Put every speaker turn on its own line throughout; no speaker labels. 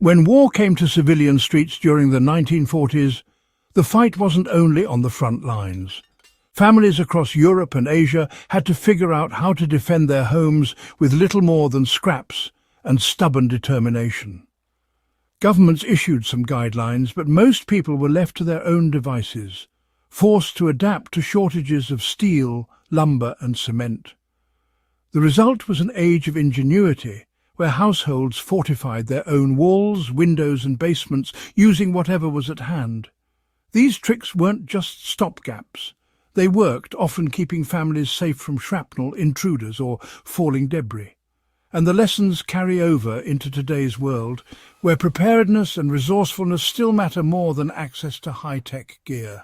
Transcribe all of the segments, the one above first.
When war came to civilian streets during the 1940s, the fight wasn't only on the front lines. Families across Europe and Asia had to figure out how to defend their homes with little more than scraps and stubborn determination. Governments issued some guidelines, but most people were left to their own devices, forced to adapt to shortages of steel, lumber and cement. The result was an age of ingenuity, where households fortified their own walls, windows and basements using whatever was at hand. These tricks weren't just stopgaps. They worked, often keeping families safe from shrapnel, intruders or falling debris. And the lessons carry over into today's world, where preparedness and resourcefulness still matter more than access to high-tech gear.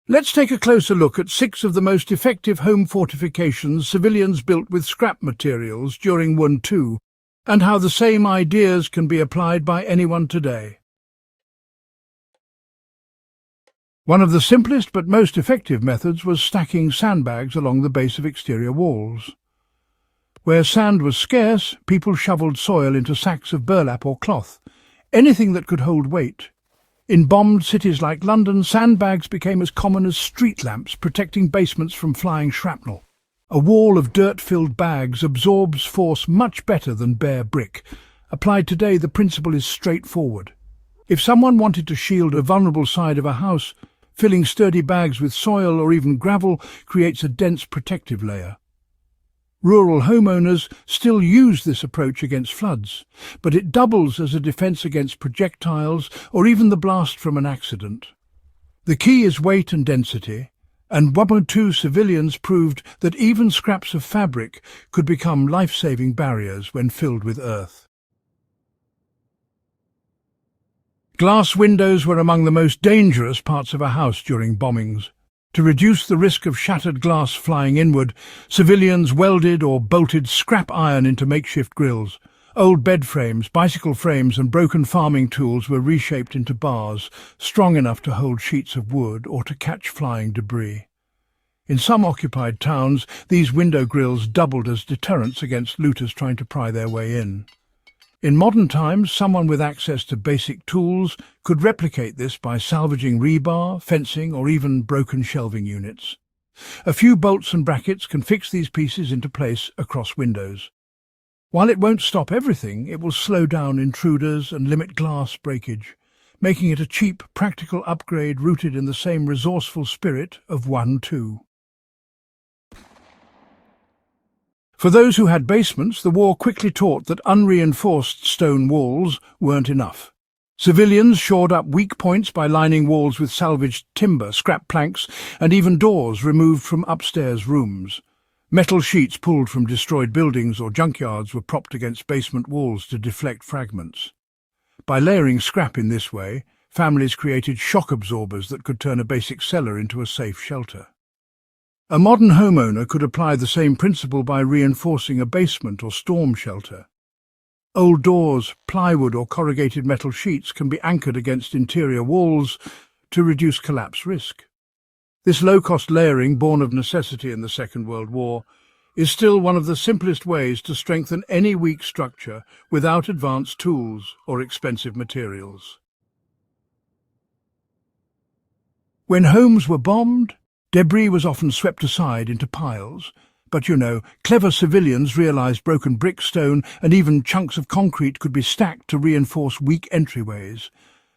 Let's take a closer look at 6 of the most effective home fortifications civilians built with scrap materials during WWII, and how the same ideas can be applied by anyone today. One of the simplest but most effective methods was stacking sandbags along the base of exterior walls. Where sand was scarce, people shoveled soil into sacks of burlap or cloth, anything that could hold weight. In bombed cities like London, sandbags became as common as street lamps, protecting basements from flying shrapnel. A wall of dirt-filled bags absorbs force much better than bare brick. Applied today, the principle is straightforward. If someone wanted to shield a vulnerable side of a house, filling sturdy bags with soil or even gravel creates a dense protective layer. Rural homeowners still use this approach against floods, but it doubles as a defense against projectiles or even the blast from an accident. The key is weight and density, and WWII civilians proved that even scraps of fabric could become life-saving barriers when filled with earth. Glass windows were among the most dangerous parts of a house during bombings. To reduce the risk of shattered glass flying inward, civilians welded or bolted scrap iron into makeshift grills. Old bed frames, bicycle frames and broken farming tools were reshaped into bars, strong enough to hold sheets of wood or to catch flying debris. In some occupied towns, these window grills doubled as deterrents against looters trying to pry their way in. In modern times, someone with access to basic tools could replicate this by salvaging rebar, fencing, or even broken shelving units. A few bolts and brackets can fix these pieces into place across windows. While it won't stop everything, it will slow down intruders and limit glass breakage, making it a cheap, practical upgrade rooted in the same resourceful spirit of WWII. For those who had basements, the war quickly taught that unreinforced stone walls weren't enough. Civilians shored up weak points by lining walls with salvaged timber, scrap planks, and even doors removed from upstairs rooms. Metal sheets pulled from destroyed buildings or junkyards were propped against basement walls to deflect fragments. By layering scrap in this way, families created shock absorbers that could turn a basic cellar into a safe shelter. A modern homeowner could apply the same principle by reinforcing a basement or storm shelter. Old doors, plywood or corrugated metal sheets can be anchored against interior walls to reduce collapse risk. This low-cost layering, born of necessity in the Second World War, is still one of the simplest ways to strengthen any weak structure without advanced tools or expensive materials. When homes were bombed, debris was often swept aside into piles, but clever civilians realized broken brick, stone, and even chunks of concrete could be stacked to reinforce weak entryways.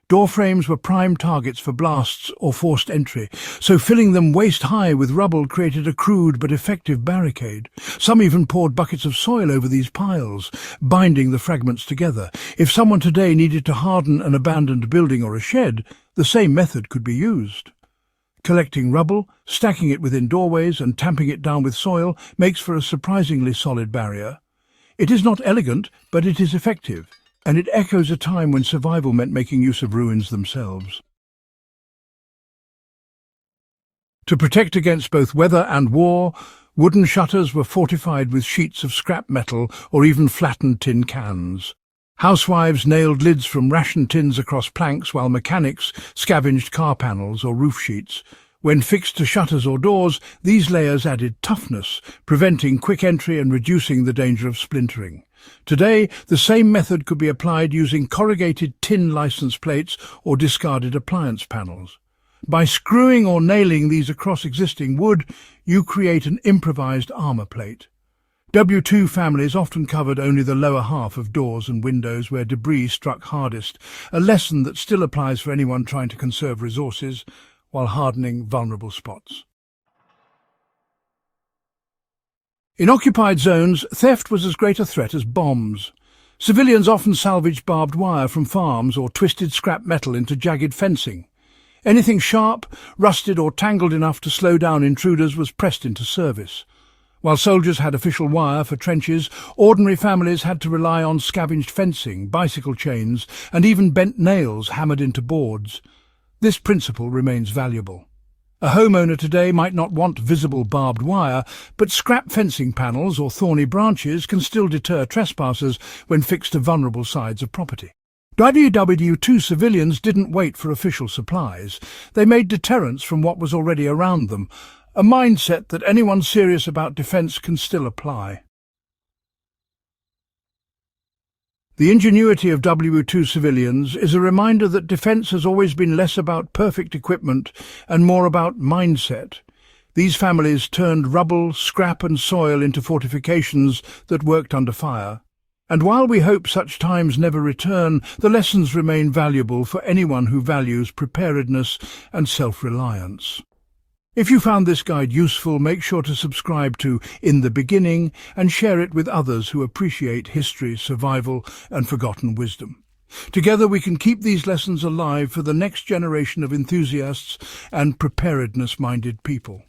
Door frames were prime targets for blasts or forced entry, so filling them waist-high with rubble created a crude but effective barricade. Some even poured buckets of soil over these piles, binding the fragments together. If someone today needed to harden an abandoned building or a shed, the same method could be used. Collecting rubble, stacking it within doorways and tamping it down with soil makes for a surprisingly solid barrier. It is not elegant, but it is effective, and it echoes a time when survival meant making use of ruins themselves. To protect against both weather and war, wooden shutters were fortified with sheets of scrap metal or even flattened tin cans. Housewives nailed lids from ration tins across planks while mechanics scavenged car panels or roof sheets. When fixed to shutters or doors, these layers added toughness, preventing quick entry and reducing the danger of splintering. Today, the same method could be applied using corrugated tin license plates or discarded appliance panels. By screwing or nailing these across existing wood, you create an improvised armour plate. WWII families often covered only the lower half of doors and windows where debris struck hardest, a lesson that still applies for anyone trying to conserve resources while hardening vulnerable spots. In occupied zones, theft was as great a threat as bombs. Civilians often salvaged barbed wire from farms or twisted scrap metal into jagged fencing. Anything sharp, rusted or tangled enough to slow down intruders was pressed into service. While soldiers had official wire for trenches, ordinary families had to rely on scavenged fencing, bicycle chains, and even bent nails hammered into boards. This principle remains valuable. A homeowner today might not want visible barbed wire, but scrap fencing panels or thorny branches can still deter trespassers when fixed to vulnerable sides of property. WWII civilians didn't wait for official supplies. They made deterrence from what was already around them, a mindset that anyone serious about defence can still apply. The ingenuity of WWII civilians is a reminder that defence has always been less about perfect equipment and more about mindset. These families turned rubble, scrap and soil into fortifications that worked under fire. And while we hope such times never return, the lessons remain valuable for anyone who values preparedness and self-reliance. If you found this guide useful, make sure to subscribe to In the Beginning and share it with others who appreciate history, survival and forgotten wisdom. Together we can keep these lessons alive for the next generation of enthusiasts and preparedness-minded people.